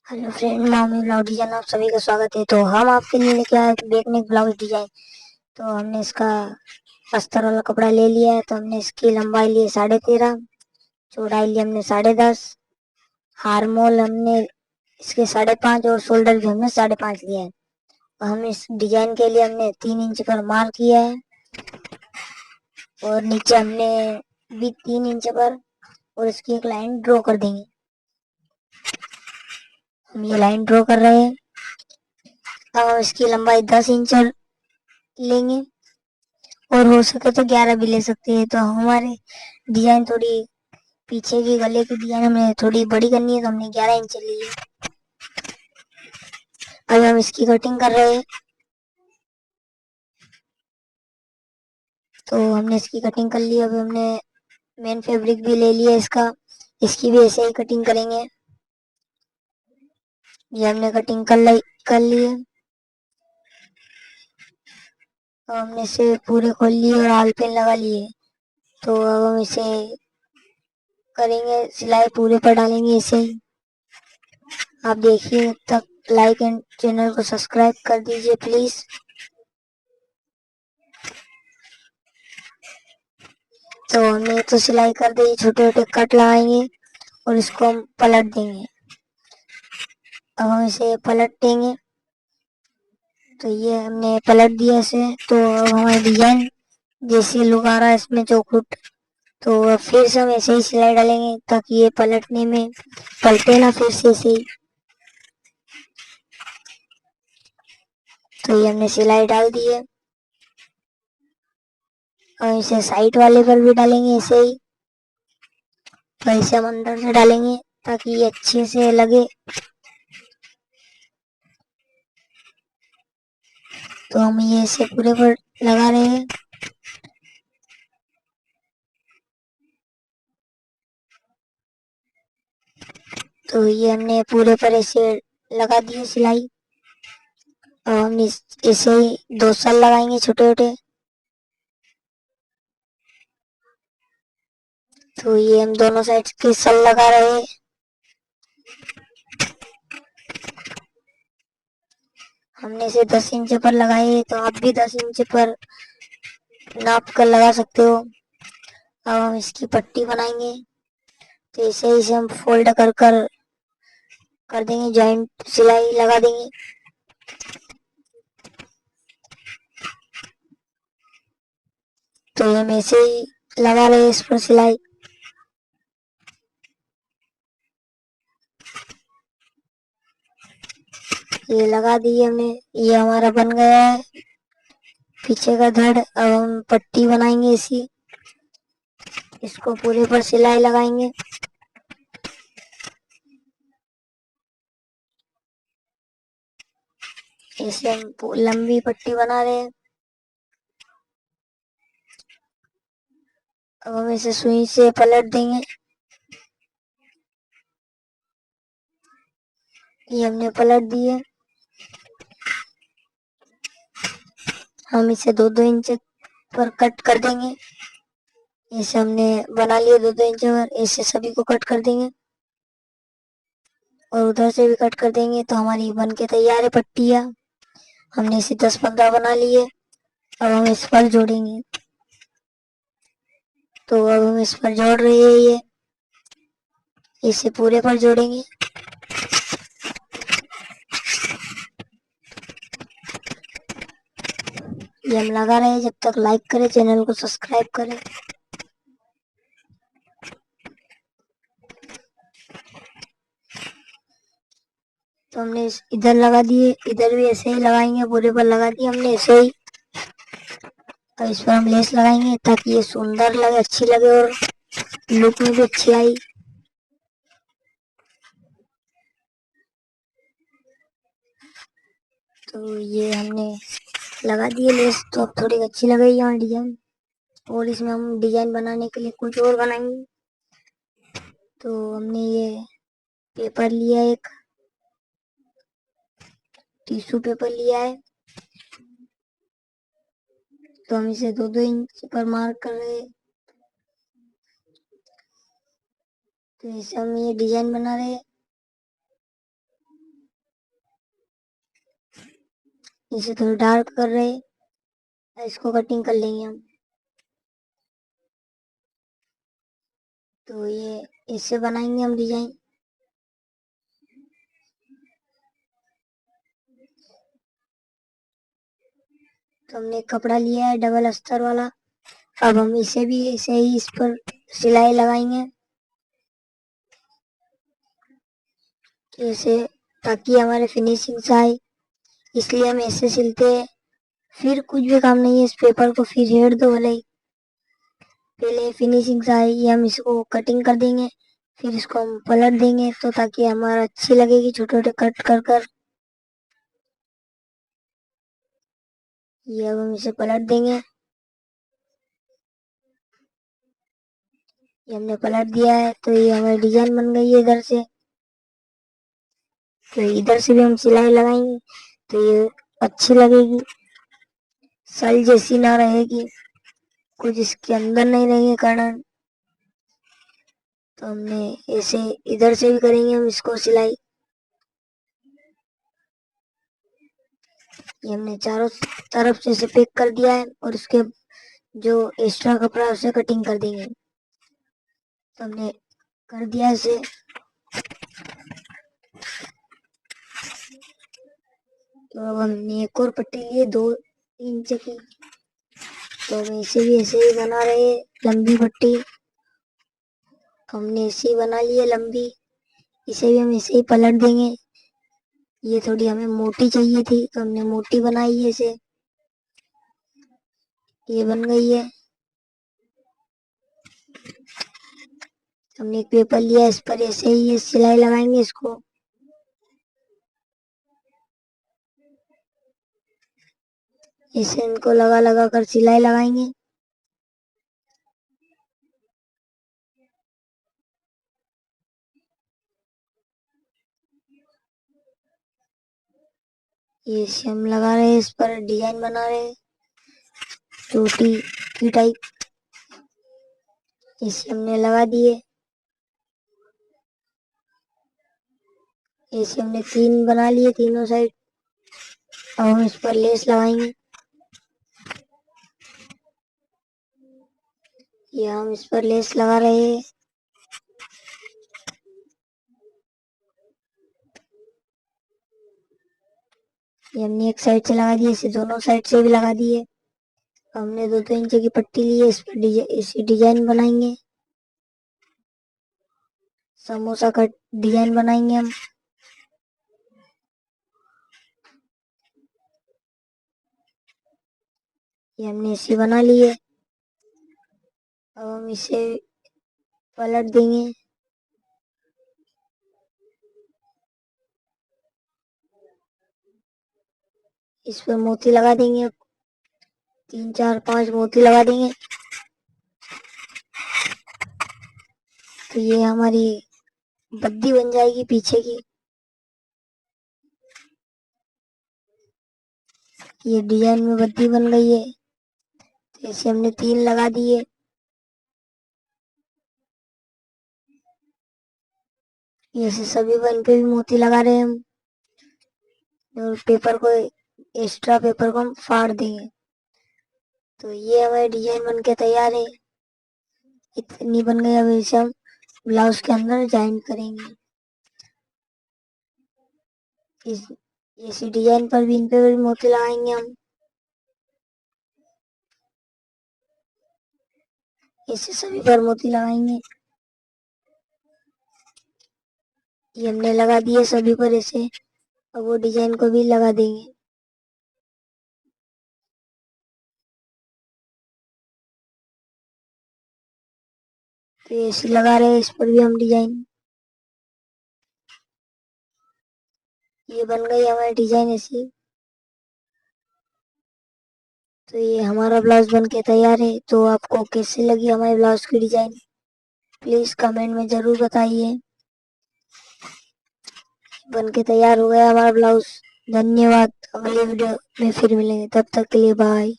Hello friend, मामी blouse design आप सभी का स्वागत है। तो हम आपके लिए लेके आए बेकनेक ब्लाउज डिजाइन। तो हमने इसका अस्तर वाला कपड़ा ले लिया है। तो हमने इसकी लंबाई ली 13.5, चौड़ाई ली हमने 10.5, हारमोल हमने इसके 5.5 और शोल्डर भी हमने 5.5 लिया है। तो हम इस डिजाइन के लिए हमने 3 इंच पर मार्क किया है और नीचे हमने भी 3 इंच पर और इसकी एक लाइन ड्रॉ कर देंगे। हम ये लाइन ड्रॉ कर रहे हैं। अब हम इसकी लंबाई 10 इंच लेंगे और हो सके तो 11 भी ले सकते हैं। तो हमारे डिजाइन थोड़ी पीछे की गले की डिजाइन हमें थोड़ी बड़ी करनी है, तो हमने 11 इंच ली है। अब हम इसकी कटिंग कर रहे हैं। तो हमने इसकी कटिंग कर ली। अब हमने मेन फैब्रिक भी ले लिया इसका, इसकी भी ऐसे ही कटिंग करेंगे। ये हमने कटिंग कर ली है। तो हमने इसे पूरे खोल लिए और आल पेन लगा लिए। तो अब हम इसे करेंगे, सिलाई पूरे पर डालेंगे ऐसे ही। आप देखिए, तब तक लाइक एंड चैनल को सब्सक्राइब कर दीजिए प्लीज। तो हमने तो सिलाई कर दी, छोटे छोटे कट लगाएंगे और इसको हम पलट देंगे। अब हम इसे पलटेंगे। तो ये हमने पलट दिया इसे। तो अब हमारी डिजाइन जैसे लुक आ रहा है इसमें चौखुट। तो अब फिर से हम ऐसे ही सिलाई डालेंगे ताकि ये पलटने में पलटे ना फिर से ऐसे ही। तो ये हमने सिलाई डाल दी है और इसे साइड वाले पर भी डालेंगे ऐसे ही। तो इसे हम अंदर से डालेंगे ताकि ये अच्छे से लगे। तो हम ये इसे पूरे पर लगा रहे हैं। तो ये हमने पूरे पर ऐसे लगा दिए सिलाई। और हम इसे ही 2 सल लगाएंगे छोटे छोटे। तो ये हम दोनों साइड के सल लगा रहे हैं। हमने इसे 10 इंच पर लगाए, तो आप भी 10 इंच पर नाप कर लगा सकते हो। अब हम इसकी पट्टी बनाएंगे। तो इसे हम फोल्ड कर देंगे, जॉइंट सिलाई लगा देंगे। तो हम ऐसे ही लगा रहे हैं इस पर सिलाई। ये लगा दिए हमने, ये हमारा बन गया है पीछे का धड़। अब हम पट्टी बनाएंगे इसी, इसको पूरे पर सिलाई लगाएंगे। इसे हम लंबी पट्टी बना रहे हैं। अब हम इसे सुई से पलट देंगे। ये हमने पलट दिए। हम इसे 2-2 इंच पर कट कर देंगे। इसे हमने बना लिया 2-2 इंच पर, इसे सभी को कट कर देंगे और उधर से भी कट कर देंगे। तो हमारी बन के तैयार है पट्टियाँ। हमने इसे 10-15 बना लिए। अब हम इस पर जोड़ेंगे। तो अब हम इस पर जोड़ रहे हैं, ये इसे पूरे पर जोड़ेंगे। ये हम लगा रहे हैं। जब तक लाइक करें, चैनल को सब्सक्राइब करें। तो हमने इधर लगा दिए, इधर भी ऐसे ही लगाएंगे, पूरे पर लगा दिए हमने ऐसे ही। और इस पर हम लेस लगाएंगे ताकि ये सुंदर लगे, अच्छी लगे और लुक में भी अच्छी आई। तो ये हमने लगा दिए लेस। तो अब थोड़ी अच्छी लगेगी यहाँ डिजाइन। और इसमें हम डिजाइन बनाने के लिए कुछ और बनाएंगे। तो हमने ये पेपर लिया, एक टिश्यू पेपर लिया है। तो हम इसे 2-2 इंच पर मार्क कर रहे हैं। तो इसे हम ये डिजाइन बना रहे हैं। इसे थोड़ा डार्क कर रहे हैं, इसको कटिंग कर लेंगे हम। तो ये इससे बनाएंगे हम डिजाइन। तो हमने कपड़ा लिया है डबल अस्तर वाला। अब हम इसे भी ऐसे ही इस पर सिलाई लगाएंगे, जैसे ताकि हमारे फिनिशिंग से आए, इसलिए हम ऐसे सिलते हैं। फिर कुछ भी काम नहीं है, इस पेपर को फिर हेड दो भले ही, पहले फिनिशिंग से आए। ये हम इसको कटिंग कर देंगे, फिर इसको हम पलट देंगे तो ताकि हमारा अच्छी लगेगी, छोटे छोटे कट कर कर। ये अब हम इसे पलट देंगे। ये हमने पलट दिया है, तो ये हमारी डिजाइन बन गई है इधर से। तो इधर से भी हम सिलाई लगाएंगे तो ये अच्छी लगेगी, सल जैसी ना रहेगी, कुछ इसके अंदर नहीं रहेंगे कारण। तो हमने ऐसे इधर से भी करेंगे हम इसको सिलाई। ये हमने चारों तरफ से इसे पैक कर दिया है, और इसके जो एक्स्ट्रा कपड़ा है उसे कटिंग कर देंगे। तो हमने कर दिया इसे। तो अब हमने एक और पट्टी ली है 2 इंच की, तो हम इसे भी ऐसे ही बना रहे हैं लंबी पट्टी। हमने ऐसे ही बना ली है लंबी, इसे भी हम ऐसे ही पलट देंगे। ये थोड़ी हमें मोटी चाहिए थी तो हमने मोटी बनाई है इसे। ये बन गई है। हमने एक पेपर लिया, इस पर ऐसे ही ये सिलाई लगाएंगे इसको। इसे इनको लगा लगा कर सिलाई लगाएंगे। ये इसे हम लगा रहे हैं, इस पर डिजाइन बना रहे हैं चोटी की टाइप। इसे हमने लगा दिए। इसे हमने 3 बना लिए तीनों साइड। अब हम इस पर लेस लगाएंगे। ये हम इस पर लेस लगा रहे हैं। ये हमने एक साइड से लगा दिए, इसे दोनों साइड से भी लगा दिए। हमने 2-2 इंच की पट्टी ली है, इस पर इसी डिजाइन बनाएंगे, समोसा कट डिजाइन बनाएंगे हम। ये हमने इसी बना ली है। अब हम इसे पलट देंगे। इस पर मोती लगा देंगे, 3 4 5 मोती लगा देंगे। तो ये हमारी बद्दी बन जाएगी पीछे की। ये डिजाइन में बत्ती बन गई है। तो इसे हमने 3 लगा दिए। ऐसे सभी बन पे भी मोती लगा रहे हैं हम, और पेपर को एक्स्ट्रा पेपर को हम फाड़ देंगे। तो ये हमारी डिजाइन बन के तैयार है। इतनी बन गई। अब इसे हम ब्लाउज के अंदर जॉइन करेंगे। इसी डिजाइन पर भी इन पे भी मोती लगाएंगे हम। इसे सभी पर मोती लगाएंगे। ये हमने लगा दिए सभी पर ऐसे। अब वो डिजाइन को भी लगा देंगे। तो ऐसे लगा रहे हैं इस पर भी हम डिजाइन। ये बन गई हमारी डिजाइन ऐसी। तो ये हमारा ब्लाउज बन के तैयार है। तो आपको कैसी लगी हमारे ब्लाउज की डिजाइन, प्लीज कमेंट में जरूर बताइए। बन के तैयार हो गया हमारा ब्लाउज। धन्यवाद। अगले वीडियो में फिर मिलेंगे, तब तक के लिए बाय।